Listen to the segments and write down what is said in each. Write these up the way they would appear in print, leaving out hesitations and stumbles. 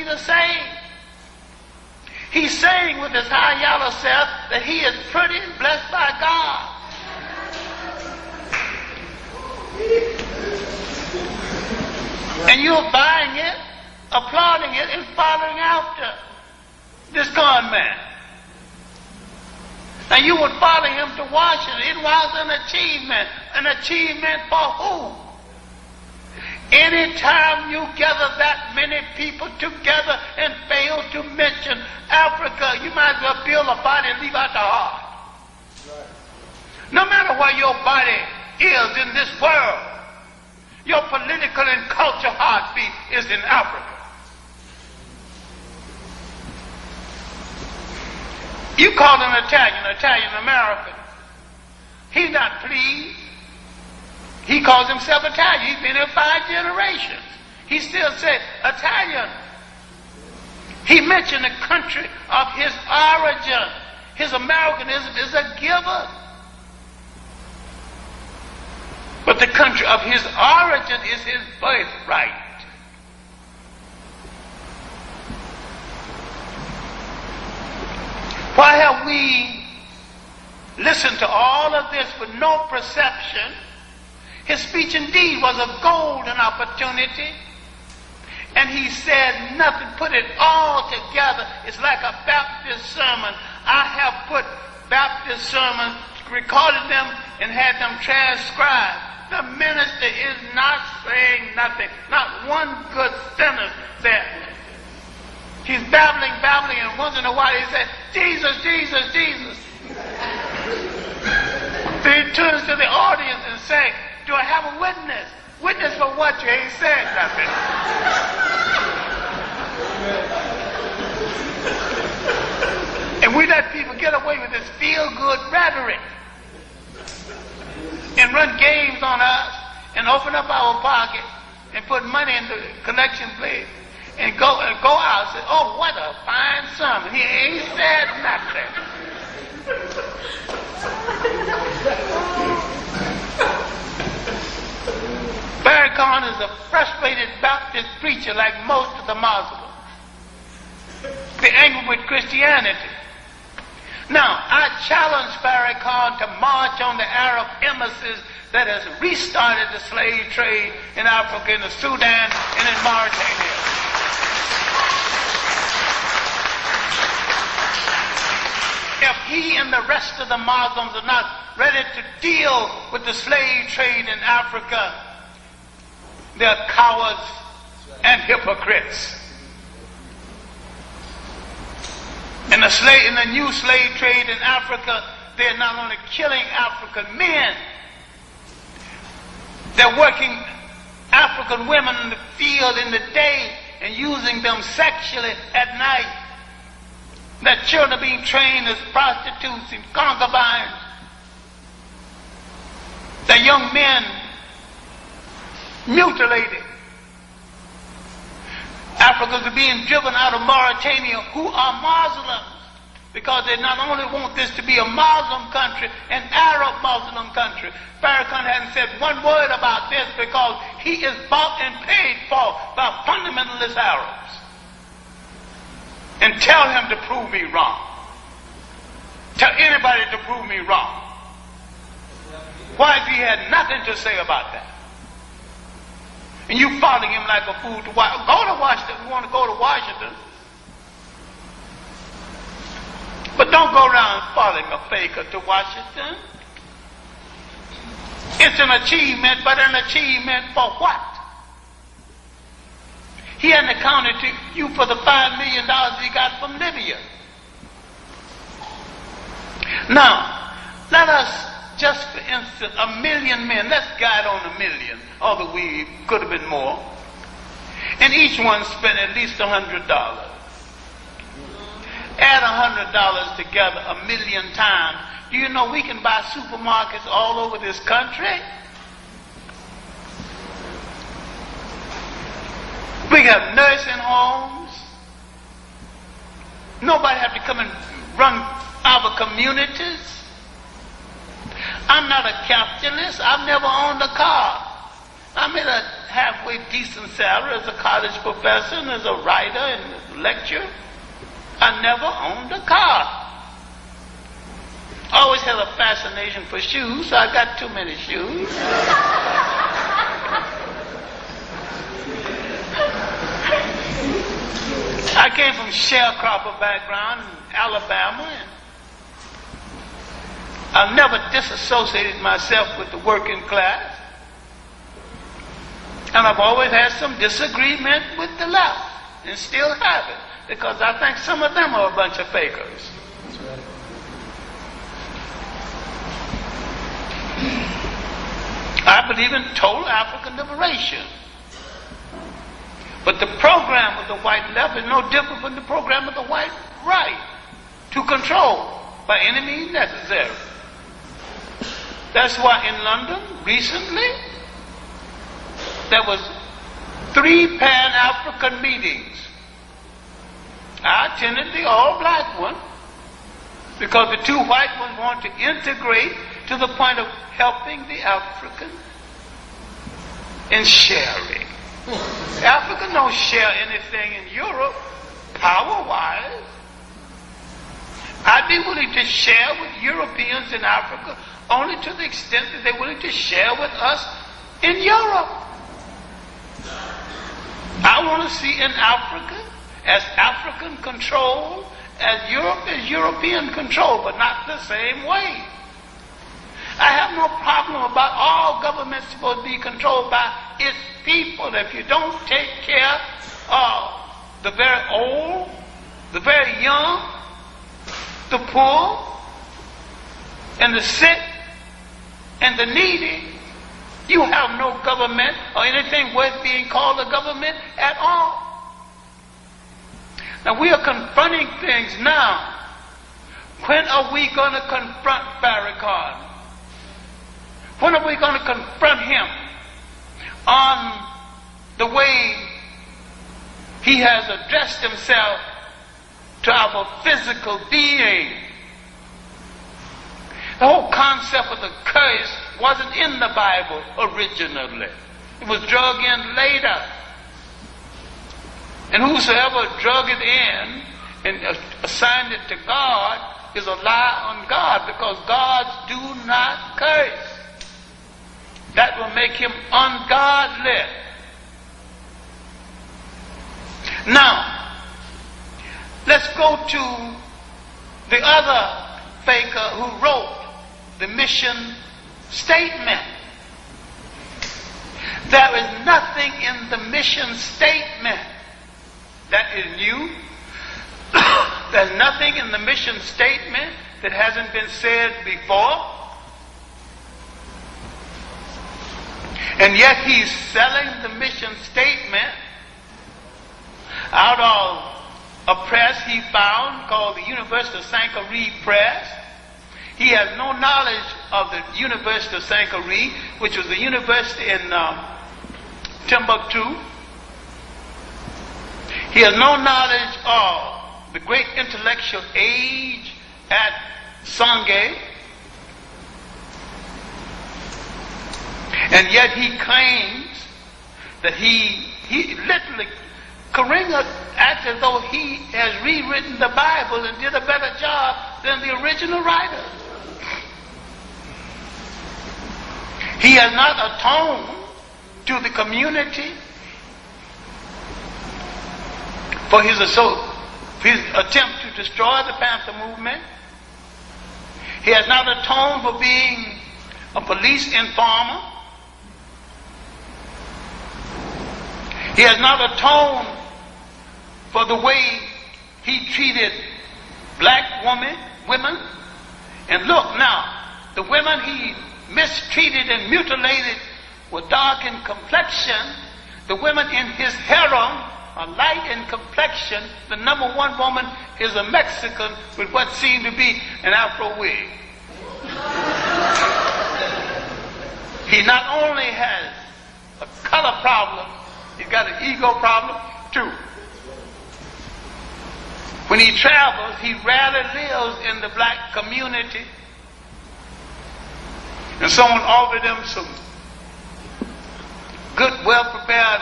the same. He's saying with his high yellow self that he is pretty and blessed by God. And you're buying it, applauding it, and following after this con man. And you would follow him to Washington. It was an achievement. An achievement for who? Anytime you gather that many people together and fail to mention Africa, you might as well build a body and leave out the heart. Right. No matter where your body is in this world, your political and cultural heartbeat is in Africa. You call him Italian American. He's not pleased. He calls himself Italian. He's been here 5 generations. He still says Italian. He mentioned the country of his origin. His Americanism is a given. But the country of his origin is his birthright. Why have we listened to all of this with no perception? His speech indeed was a golden opportunity. And he said nothing, put it all together. It's like a Baptist sermon. I have put Baptist sermons, recorded them, and had them transcribed. The minister is not saying nothing. Not one good sentence there. He's babbling, and once in a while he says, Jesus, Jesus, Jesus. Then he turns to the audience and says, do I have a witness? Witness for what? You ain't said nothing. And we let people get away with this feel-good rhetoric and run games on us and open up our pocket and put money in the collection plate and go out and say, oh, what a fine sermon. He ain't said nothing. Farrakhan is a frustrated Baptist preacher like most of the Muslims. They're angry with Christianity. Now, I challenge Farrakhan to march on the Arab emissaries that has restarted the slave trade in Africa, in the Sudan, and in Mauritania. If he and the rest of the Muslims are not ready to deal with the slave trade in Africa, they're cowards and hypocrites. In the new slave trade in Africa, they're not only killing African men, they're working African women in the field in the day and using them sexually at night. Their children are being trained as prostitutes and concubines. Their young men mutilated. Africans are being driven out of Mauritania who are Muslims because they not only want this to be a Muslim country, an Arab Muslim country. Farrakhan hasn't said one word about this because he is bought and paid for by fundamentalist Arabs. And tell him to prove me wrong. Tell anybody to prove me wrong. Why has he had nothing to say about that? And you following him like a fool to Washington. Go to Washington if you want to go to Washington. But don't go around following a faker to Washington. It's an achievement, but an achievement for what? He hadn't accounted to you for the $5 million he got from Libya. Now, let us, just for instance, 1 million men, let's guide on 1 million, although we could have been more, and each one spent at least $100. Add $100 together 1 million times. Do you know we can buy supermarkets all over this country? We have nursing homes. Nobody have to come and run our communities. I'm not a capitalist. I've never owned a car. I'm in a halfway decent salary as a college professor and as a writer and as a lecturer. I never owned a car. I always had a fascination for shoes, so I got too many shoes. I came from sharecropper background in Alabama, and I've never disassociated myself with the working class. And I've always had some disagreement with the left, and still have it, because I think some of them are a bunch of fakers. I believe in total African liberation. But the program of the white left is no different from the program of the white right, to control by any means necessary. That's why in London recently there was 3 Pan-African meetings. I attended the all-black one because the 2 white ones want to integrate to the point of helping the African in sharing. Africa don't share anything in Europe, power-wise. I'd be willing to share with Europeans in Africa only to the extent that they're willing to share with us in Europe. I want to see in Africa as African control as Europe is European control, but not the same way. I have no problem about all governments supposed to be controlled by its people. If you don't take care of the very old, the very young, the poor, and the sick, and the needy, you have no government or anything worth being called a government at all. Now we are confronting things now. When are we going to confront Farrakhan? When are we going to confront him on the way he has addressed himself to our physical being? The whole concept of the curse wasn't in the Bible originally. It was drug in later. And whosoever drug it in and assigned it to God is a lie on God, because gods do not curse. That will make him ungodly. Now, let's go to the other faker who wrote the mission statement. There is nothing in the mission statement that is new. There's nothing in the mission statement that hasn't been said before. And yet he's selling the mission statement out of a press he found called the University of Sangaree Press. He has no knowledge of the University of Sangaree, which was a university in Timbuktu. He has no knowledge of the great intellectual age at Sangay. And yet he claims that he literally, Karinga acts as though he has rewritten the Bible and did a better job than the original writer. He has not atoned to the community for his attempt to destroy the Panther movement. He has not atoned for being a police informer. He has not atoned for the way he treated black women. And look now, the women he mistreated and mutilated were dark in complexion. The women in his harem are light in complexion. The number 1 woman is a Mexican with what seemed to be an Afro wig. He not only has a color problem, he's got an ego problem too. When he travels, he rarely lives in the black community. And someone offered him some good, well-prepared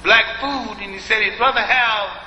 black food, and he said he'd rather have